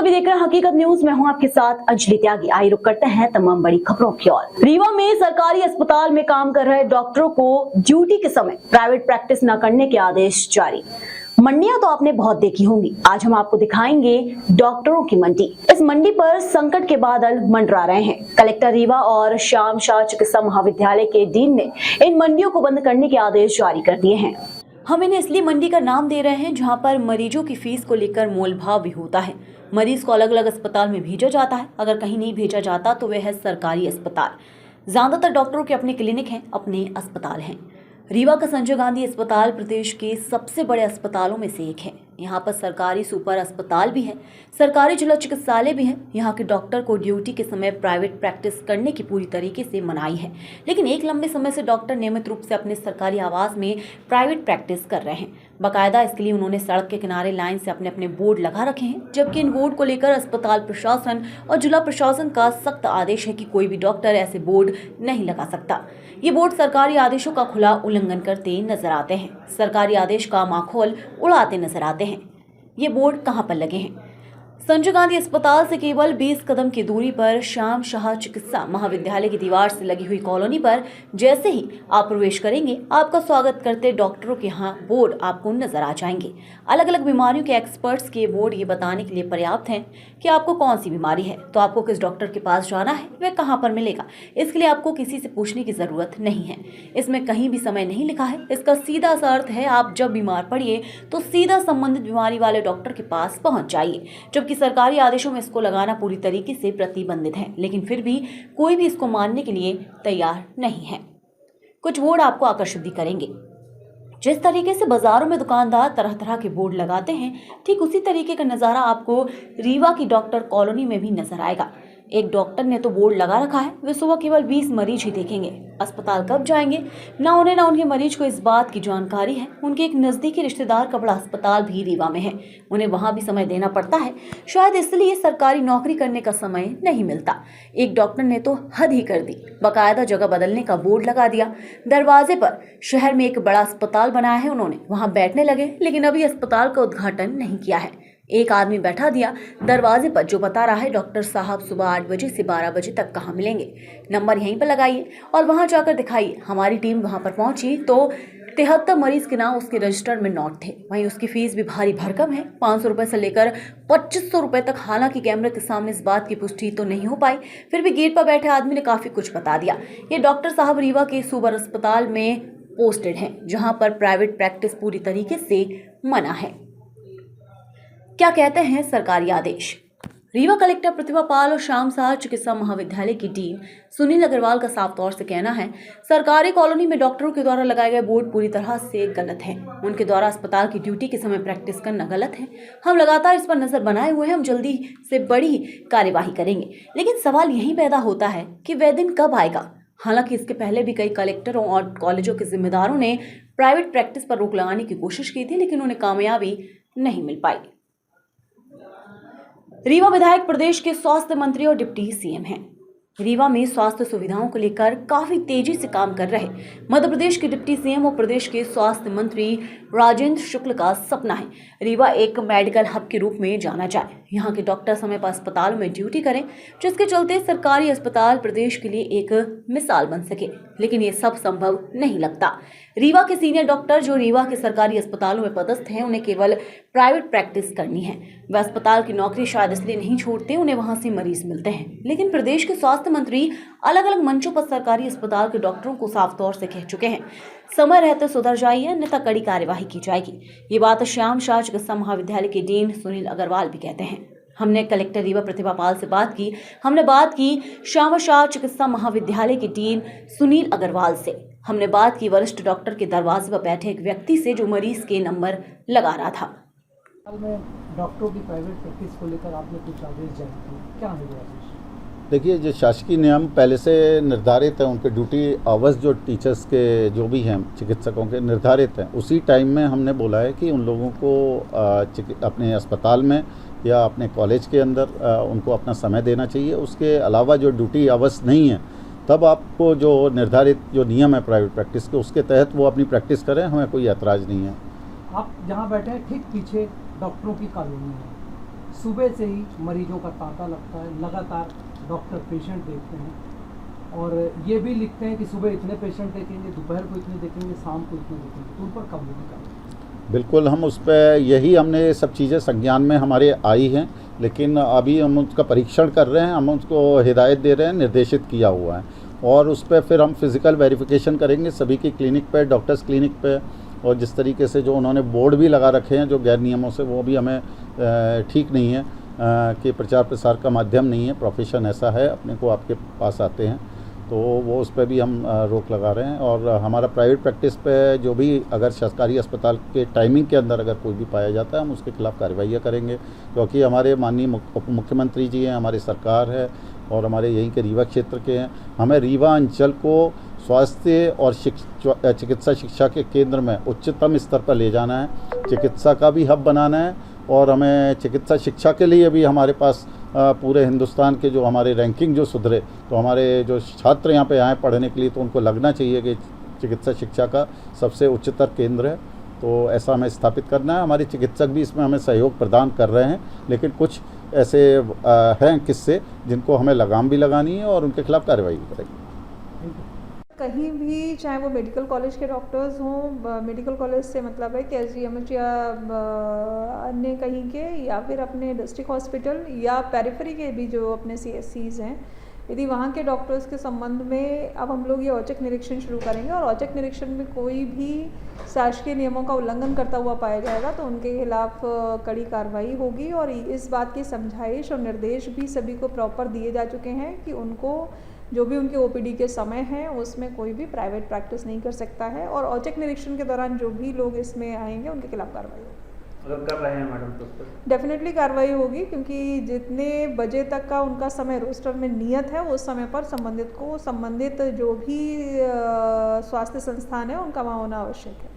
सभी देख रहे हैं हकीकत न्यूज। मैं हूं आपके साथ अंजलि त्यागी। आइए रुक करते हैं तमाम बड़ी खबरों की ओर। रीवा में सरकारी अस्पताल में काम कर रहे डॉक्टरों को ड्यूटी के समय प्राइवेट प्रैक्टिस न करने के आदेश जारी। मंडियां तो आपने बहुत देखी होंगी, आज हम आपको दिखाएंगे डॉक्टरों की मंडी। इस मंडी पर संकट के बादल मंडरा रहे हैं। कलेक्टर रीवा और श्याम शाह चिकित्सा महाविद्यालय के डीन ने इन मंडियों को बंद करने के आदेश जारी कर दिए हैं। हम इन्हें इसलिए मंडी का नाम दे रहे हैं जहां पर मरीजों की फीस को लेकर मोलभाव भी होता है। मरीज को अलग अलग अस्पताल में भेजा जाता है, अगर कहीं नहीं भेजा जाता तो वह है सरकारी अस्पताल। ज्यादातर डॉक्टरों के अपने क्लिनिक हैं, अपने अस्पताल हैं। रीवा का संजय गांधी अस्पताल प्रदेश के सबसे बड़े अस्पतालों में से एक है। यहाँ पर सरकारी सुपर अस्पताल भी है, सरकारी जिला चिकित्सालय भी है। यहाँ के डॉक्टर को ड्यूटी के समय प्राइवेट प्रैक्टिस करने की पूरी तरीके से मनाही है, लेकिन एक लंबे समय से डॉक्टर नियमित रूप से अपने सरकारी आवास में प्राइवेट प्रैक्टिस कर रहे हैं। बाकायदा इसके लिए उन्होंने सड़क के किनारे लाइन से अपने अपने बोर्ड लगा रखे हैं, जबकि इन बोर्ड को लेकर अस्पताल प्रशासन और जिला प्रशासन का सख्त आदेश है कि कोई भी डॉक्टर ऐसे बोर्ड नहीं लगा सकता। ये बोर्ड सरकारी आदेशों का खुला उल्लंघन करते नजर आते हैं, सरकारी आदेश का माखौल उड़ाते नजर आते हैं। ये बोर्ड कहां पर लगे हैं? संजय गांधी अस्पताल से केवल 20 कदम की दूरी पर श्याम शाह चिकित्सा महाविद्यालय की दीवार से लगी हुई कॉलोनी पर जैसे ही आप प्रवेश करेंगे, आपका स्वागत करते डॉक्टरों के यहाँ बोर्ड आपको नजर आ जाएंगे। अलग अलग बीमारियों के एक्सपर्ट्स के बोर्ड ये बताने के लिए पर्याप्त हैं कि आपको कौन सी बीमारी है, तो आपको किस डॉक्टर के पास जाना है, वह कहाँ पर मिलेगा। इसके लिए आपको किसी से पूछने की जरूरत नहीं है। इसमें कहीं भी समय नहीं लिखा है। इसका सीधा सा अर्थ है आप जब बीमार पड़िए तो सीधा संबंधित बीमारी वाले डॉक्टर के पास पहुंच जाइए। जबकि सरकारी आदेशों में इसको लगाना पूरी तरीके से प्रतिबंधित है, लेकिन फिर भी कोई भी इसको मानने के लिए तैयार नहीं है। कुछ बोर्ड आपको आकर्षित भी करेंगे। जिस तरीके से बाजारों में दुकानदार तरह तरह के बोर्ड लगाते हैं, ठीक उसी तरीके का नज़ारा आपको रीवा की डॉक्टर कॉलोनी में भी नजर आएगा। एक डॉक्टर ने तो बोर्ड लगा रखा है, वे सुबह केवल 20 मरीज ही देखेंगे। अस्पताल कब जाएंगे, ना उन्हें ना उनके मरीज को इस बात की जानकारी है। उनके एक नज़दीकी रिश्तेदार का बड़ा अस्पताल भी रीवा में है, उन्हें वहां भी समय देना पड़ता है। शायद इसलिए सरकारी नौकरी करने का समय नहीं मिलता। एक डॉक्टर ने तो हद ही कर दी, बाकायदा जगह बदलने का बोर्ड लगा दिया दरवाजे पर। शहर में एक बड़ा अस्पताल बनाया है उन्होंने, वहां बैठने लगे, लेकिन अभी अस्पताल का उद्घाटन नहीं किया है। एक आदमी बैठा दिया दरवाजे पर जो बता रहा है डॉक्टर साहब सुबह 8 बजे से 12 बजे तक कहाँ मिलेंगे, नंबर यहीं पर लगाइए और वहां जाकर दिखाइए। हमारी टीम वहां पर पहुंची तो 73 मरीज के नाम उसके रजिस्टर में नोट थे। वहीं उसकी फीस भी भारी भरकम है, 500 रुपए से लेकर 2500 रुपए तक। हालांकि कैमरे के सामने इस बात की पुष्टि तो नहीं हो पाई, फिर भी गेट पर बैठे आदमी ने काफी कुछ बता दिया। ये डॉक्टर साहब रीवा के सुपर अस्पताल में पोस्टेड हैं, जहां पर प्राइवेट प्रैक्टिस पूरी तरीके से मना है। क्या कहते हैं सरकारी आदेश? रीवा कलेक्टर प्रतिभा पाल और श्याम शाह चिकित्सा महाविद्यालय की डीन सुनील अग्रवाल का साफ तौर से कहना है, सरकारी कॉलोनी में डॉक्टरों के द्वारा लगाए गए बोर्ड पूरी तरह से गलत है। उनके द्वारा अस्पताल की ड्यूटी के समय प्रैक्टिस करना गलत है। हम लगातार इस पर नजर बनाए हुए हैं, हम जल्दी से बड़ी कार्यवाही करेंगे। लेकिन सवाल यही पैदा होता है कि वह दिन कब आएगा। हालांकि इसके पहले भी कई कलेक्टरों और कॉलेजों के जिम्मेदारों ने प्राइवेट प्रैक्टिस पर रोक लगाने की कोशिश की थी, लेकिन उन्हें कामयाबी नहीं मिल पाई। रीवा विधायक प्रदेश के स्वास्थ्य मंत्री और डिप्टी सीएम हैं। रीवा में स्वास्थ्य सुविधाओं को लेकर काफी तेजी से काम कर रहे मध्य प्रदेश के डिप्टी सीएम और प्रदेश के स्वास्थ्य मंत्री राजेंद्र शुक्ल का सपना है रीवा एक मेडिकल हब के रूप में जाना जाए। यहाँ के डॉक्टर समय पर अस्पतालों में ड्यूटी करें, जिसके चलते सरकारी अस्पताल प्रदेश के लिए एक मिसाल बन सके, लेकिन ये सब संभव नहीं लगता। रीवा के सीनियर डॉक्टर जो रीवा के सरकारी अस्पतालों में पदस्थ हैं, उन्हें केवल प्राइवेट प्रैक्टिस करनी है। वे अस्पताल की नौकरी शायद इसलिए नहीं छोड़ते, उन्हें वहां से मरीज मिलते हैं। लेकिन प्रदेश के स्वास्थ्य मंत्री अलग अलग मंचों पर सरकारी अस्पताल के डॉक्टरों को साफ तौर से कह चुके हैं, समय रहते सुधर जाइए, अन्यथा कड़ी कार्यवाही की जाएगी। ये बात श्याम शाह चिकित्सा महाविद्यालय के डीन सुनील अग्रवाल भी कहते हैं। हमने कलेक्टर रीवा प्रतिभा पाल से बात की, हमने बात की श्याम शाह चिकित्सा महाविद्यालय के डीन सुनील अग्रवाल से, हमने बात की वरिष्ठ डॉक्टर के दरवाजे पर बैठे एक व्यक्ति से जो मरीज के नंबर लगा रहा था। डॉक्टरों की प्राइवेट प्रैक्टिस को लेकर आपने कुछ आदेश जारी किए, क्या है आदेश? देखिए, जो शासकीय नियम पहले से निर्धारित है, उनके ड्यूटी आवर्स जो टीचर्स के जो भी हैं चिकित्सकों के निर्धारित हैं, उसी टाइम में हमने बोला है कि उन लोगों को अपने अस्पताल में या अपने कॉलेज के अंदर उनको अपना समय देना चाहिए। उसके अलावा जो ड्यूटी आवर्स नहीं है, तब आपको जो निर्धारित जो नियम है प्राइवेट प्रैक्टिस के, उसके तहत वो अपनी प्रैक्टिस करें, हमें कोई ऐतराज़ नहीं है। आप जहाँ बैठे हैं ठीक पीछे डॉक्टरों की कॉलोनी है, सुबह से ही मरीजों का तांता लगता है, लगातार डॉक्टर पेशेंट देखते हैं और ये भी लिखते हैं कि सुबह इतने पेशेंट देखेंगे, दोपहर को इतने देखेंगे, शाम को इतने देखेंगे, तो उन पर कब होगी कार्रवाई? बिल्कुल, हम उस पर यही हमने ये सब चीज़ें संज्ञान में हमारे आई हैं, लेकिन अभी हम उसका परीक्षण कर रहे हैं, हम उसको हिदायत दे रहे हैं, निर्देशित किया हुआ है और उस पर फिर हम फिज़िकल वेरिफिकेशन करेंगे सभी की क्लिनिक पे, डॉक्टर्स क्लिनिक पे। और जिस तरीके से जो उन्होंने बोर्ड भी लगा रखे हैं जो गैर नियमों से, वो भी हमें ठीक नहीं है कि प्रचार प्रसार का माध्यम नहीं है, प्रोफेशन ऐसा है, अपने को आपके पास आते हैं तो वो उस पर भी हम रोक लगा रहे हैं। और हमारा प्राइवेट प्रैक्टिस पे जो भी अगर सरकारी अस्पताल के टाइमिंग के अंदर अगर कोई भी पाया जाता है, हम उसके खिलाफ कार्रवाई करेंगे, क्योंकि हमारे माननीय उप मुख्यमंत्री जी हैं, हमारी सरकार है और हमारे यहीं के रीवा क्षेत्र के हैं। हमें रीवा अंचल को स्वास्थ्य और चिकित्सा शिक्षा के केंद्र में उच्चतम स्तर पर ले जाना है, चिकित्सा का भी हब बनाना है और हमें चिकित्सा शिक्षा के लिए भी हमारे पास पूरे हिंदुस्तान के जो हमारे रैंकिंग जो सुधरे, तो हमारे जो छात्र यहाँ पे आए पढ़ने के लिए तो उनको लगना चाहिए कि चिकित्सा शिक्षा का सबसे उच्चतर केंद्र है। तो ऐसा हमें स्थापित करना है। हमारे चिकित्सक भी इसमें हमें सहयोग प्रदान कर रहे हैं, लेकिन कुछ ऐसे हैं किस्से जिनको हमें लगाम भी लगानी है और उनके खिलाफ कार्रवाई भी करेंगे। कहीं भी, चाहे वो मेडिकल कॉलेज के डॉक्टर्स हों, मेडिकल कॉलेज से मतलब है कि एसजीएमएच या अन्य कहीं के, या फिर अपने डिस्ट्रिक्ट हॉस्पिटल या पेरिफेरी के भी जो अपने सीएससीज हैं, यदि वहाँ के डॉक्टर्स के संबंध में अब हम लोग ये औचक निरीक्षण शुरू करेंगे और औचक निरीक्षण में कोई भी शासकीय नियमों का उल्लंघन करता हुआ पाया जाएगा तो उनके खिलाफ कड़ी कार्रवाई होगी। और इस बात की समझाइश और निर्देश भी सभी को प्रॉपर दिए जा चुके हैं कि उनको जो भी उनके ओपीडी के समय हैं उसमें कोई भी प्राइवेट प्रैक्टिस नहीं कर सकता है और औचक निरीक्षण के दौरान जो भी लोग इसमें आएंगे उनके खिलाफ कार्रवाई होगी। अगर कर रहे हैं मैडम तो उस पर डेफिनेटली कार्रवाई होगी, क्योंकि जितने बजे तक का उनका समय रोस्टर में नियत है उस समय पर संबंधित जो भी स्वास्थ्य संस्थान है उनका वहाँ होना आवश्यक है।